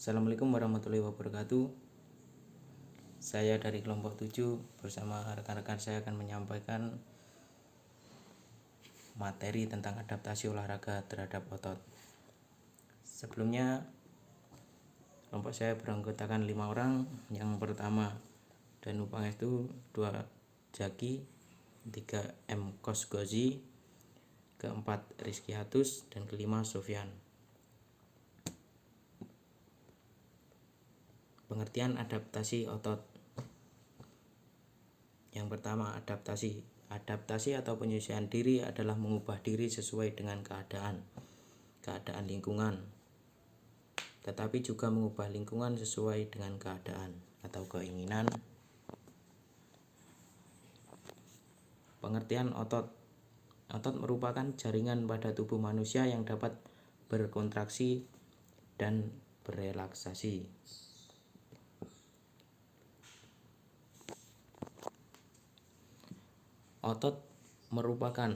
Assalamualaikum warahmatullahi wabarakatuh. Saya dari kelompok 7 bersama rekan-rekan saya akan menyampaikan materi tentang adaptasi olahraga terhadap otot. Sebelumnya kelompok saya beranggotakan 5 orang. Yang pertama Danu Pangestu, 2 Jaki, 3 M Kosgozi, keempat Rizky Hatus, dan kelima Sofyan. Pengertian adaptasi otot. Yang pertama, adaptasi. Adaptasi atau penyesuaian diri adalah mengubah diri sesuai dengan keadaan lingkungan, tetapi juga mengubah lingkungan sesuai dengan keadaan atau keinginan. Pengertian otot. Otot merupakan jaringan pada tubuh manusia yang dapat berkontraksi dan berelaksasi. Otot merupakan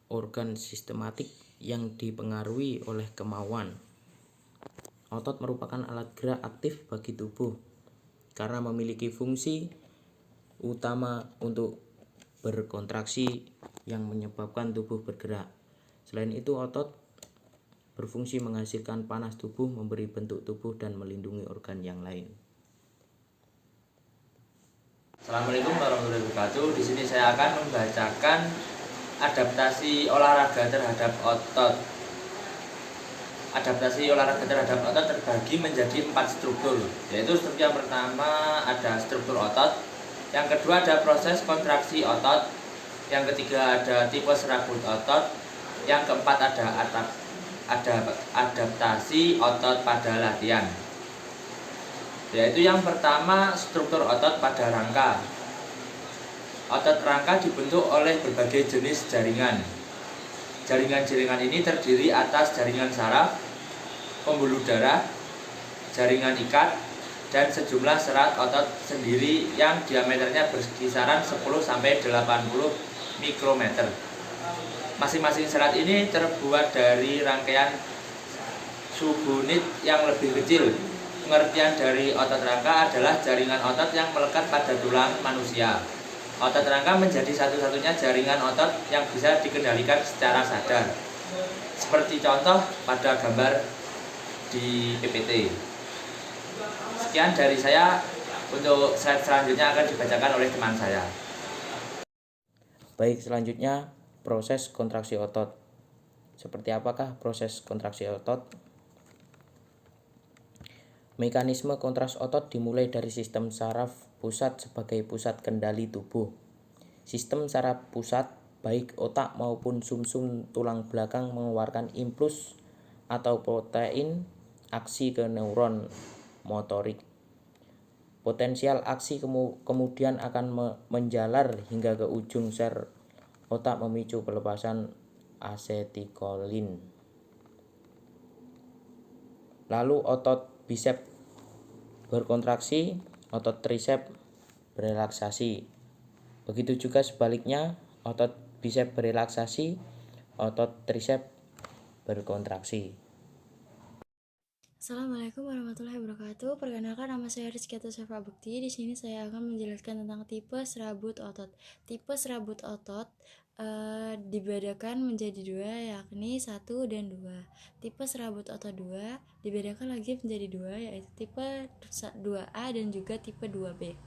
organ sistematik yang dipengaruhi oleh kemauan. Otot merupakan alat gerak aktif bagi tubuh karena memiliki fungsi utama untuk berkontraksi yang menyebabkan tubuh bergerak. Selain itu, otot berfungsi menghasilkan panas tubuh, memberi bentuk tubuh, dan melindungi organ yang lain. Assalamualaikum warahmatullahi wabarakatuh. Di sini saya akan membacakan adaptasi olahraga terhadap otot. Adaptasi olahraga terhadap otot terbagi menjadi 4 struktur, yaitu struktur yang pertama ada struktur otot, yang kedua ada proses kontraksi otot, yang ketiga ada tipe serabut otot, yang keempat ada adaptasi otot pada latihan. Yaitu yang pertama struktur otot pada rangka. Otot rangka dibentuk oleh berbagai jenis jaringan. Jaringan-jaringan ini terdiri atas jaringan saraf, pembuluh darah, jaringan ikat, dan sejumlah serat otot sendiri yang diameternya berkisaran 10-80 mikrometer. Masing-masing serat ini terbuat dari rangkaian subunit yang lebih kecil. Pengertian dari otot rangka adalah jaringan otot yang melekat pada tulang manusia. Otot rangka menjadi satu-satunya jaringan otot yang bisa dikendalikan secara sadar. Seperti contoh pada gambar di PPT. Sekian dari saya. Untuk slide selanjutnya akan dibacakan oleh teman saya. Baik, selanjutnya proses kontraksi otot. Seperti apakah proses kontraksi otot? Mekanisme kontraksi otot dimulai dari sistem saraf pusat sebagai pusat kendali tubuh. Sistem saraf pusat, baik otak maupun sumsum tulang belakang, mengeluarkan impuls atau protein aksi ke neuron motorik. Potensial aksi kemudian akan menjalar hingga ke ujung sel otak, memicu pelepasan asetilkolin. Lalu otot bisep berkontraksi, otot trisep berelaksasi. Begitu juga sebaliknya, otot bisep berelaksasi, otot trisep berkontraksi. Assalamualaikum warahmatullahi wabarakatuh. Perkenalkan, nama saya Rizky Hatus Bukti. Di sini saya akan menjelaskan tentang tipe serabut otot. Tipe serabut otot dibedakan menjadi 2, yakni 1 dan 2. Tipe serabut otot 2 dibedakan lagi menjadi 2, yaitu tipe 2A dan juga tipe 2B.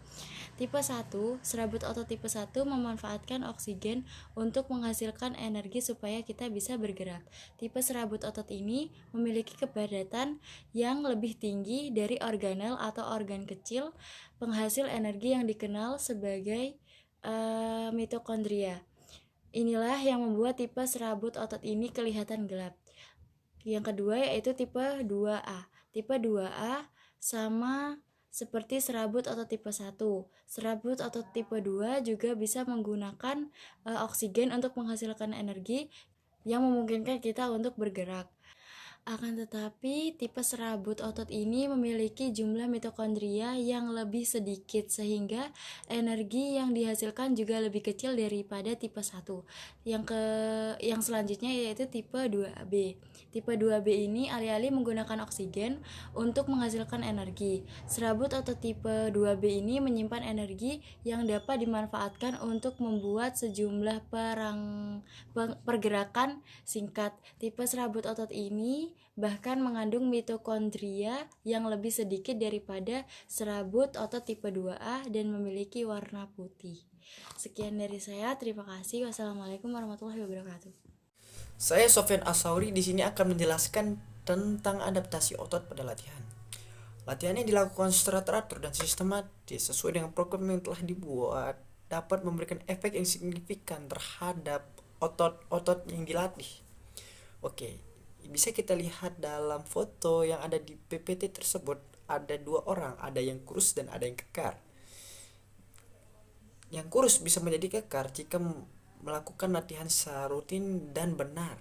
Tipe 1, serabut otot tipe 1 memanfaatkan oksigen untuk menghasilkan energi supaya kita bisa bergerak. Tipe serabut otot ini memiliki kepadatan yang lebih tinggi dari organel atau organ kecil penghasil energi yang dikenal sebagai mitokondria. Inilah yang membuat tipe serabut otot ini kelihatan gelap. Yang kedua yaitu tipe 2A. Tipe 2A sama seperti serabut otot tipe 1. Serabut otot tipe 2 juga bisa menggunakan oksigen untuk menghasilkan energi yang memungkinkan kita untuk bergerak. Akan tetapi, tipe serabut otot ini memiliki jumlah mitokondria yang lebih sedikit sehingga energi yang dihasilkan juga lebih kecil daripada tipe 1. Yang selanjutnya yaitu tipe 2B. Tipe 2B ini alih-alih menggunakan oksigen untuk menghasilkan energi. Serabut otot tipe 2B ini menyimpan energi yang dapat dimanfaatkan untuk membuat sejumlah pergerakan singkat. Tipe serabut otot ini bahkan mengandung mitokondria yang lebih sedikit daripada serabut otot tipe 2A dan memiliki warna putih. Sekian dari saya, terima kasih. Wassalamualaikum warahmatullahi wabarakatuh. Saya Sofyan Asauri di sini akan menjelaskan tentang adaptasi otot pada latihan. Latihan yang dilakukan secara teratur dan sistematis sesuai dengan program yang telah dibuat dapat memberikan efek yang signifikan terhadap otot-otot yang dilatih. Oke, bisa kita lihat dalam foto yang ada di PPT tersebut, ada dua orang, ada yang kurus dan ada yang kekar. Yang kurus bisa menjadi kekar jika melakukan latihan secara rutin dan benar.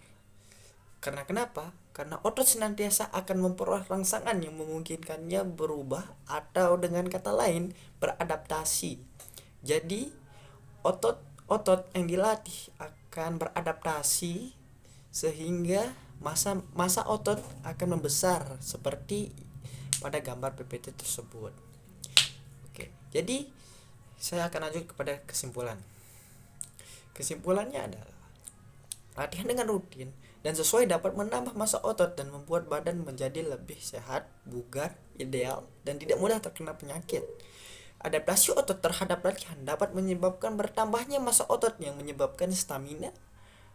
Karena kenapa? Karena otot senantiasa akan memperoleh rangsangan yang memungkinkannya berubah atau dengan kata lain beradaptasi. Jadi otot-otot yang dilatih akan beradaptasi sehingga masa otot akan membesar seperti pada gambar PPT tersebut. Oke, jadi saya akan lanjut kepada kesimpulan. Kesimpulannya adalah latihan dengan rutin dan sesuai dapat menambah massa otot dan membuat badan menjadi lebih sehat, bugar, ideal, dan tidak mudah terkena penyakit. Adaptasi otot terhadap latihan dapat menyebabkan bertambahnya massa otot yang menyebabkan stamina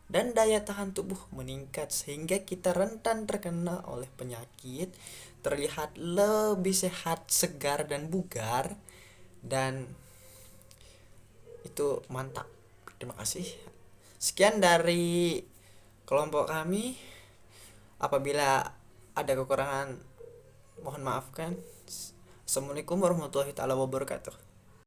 dan daya tahan tubuh meningkat sehingga kita rentan terkena oleh penyakit, terlihat lebih sehat, segar, dan bugar, dan itu mantap. Terima kasih. Sekian dari kelompok kami. Apabila ada kekurangan mohon maafkan. Assalamualaikum warahmatullahi wabarakatuh.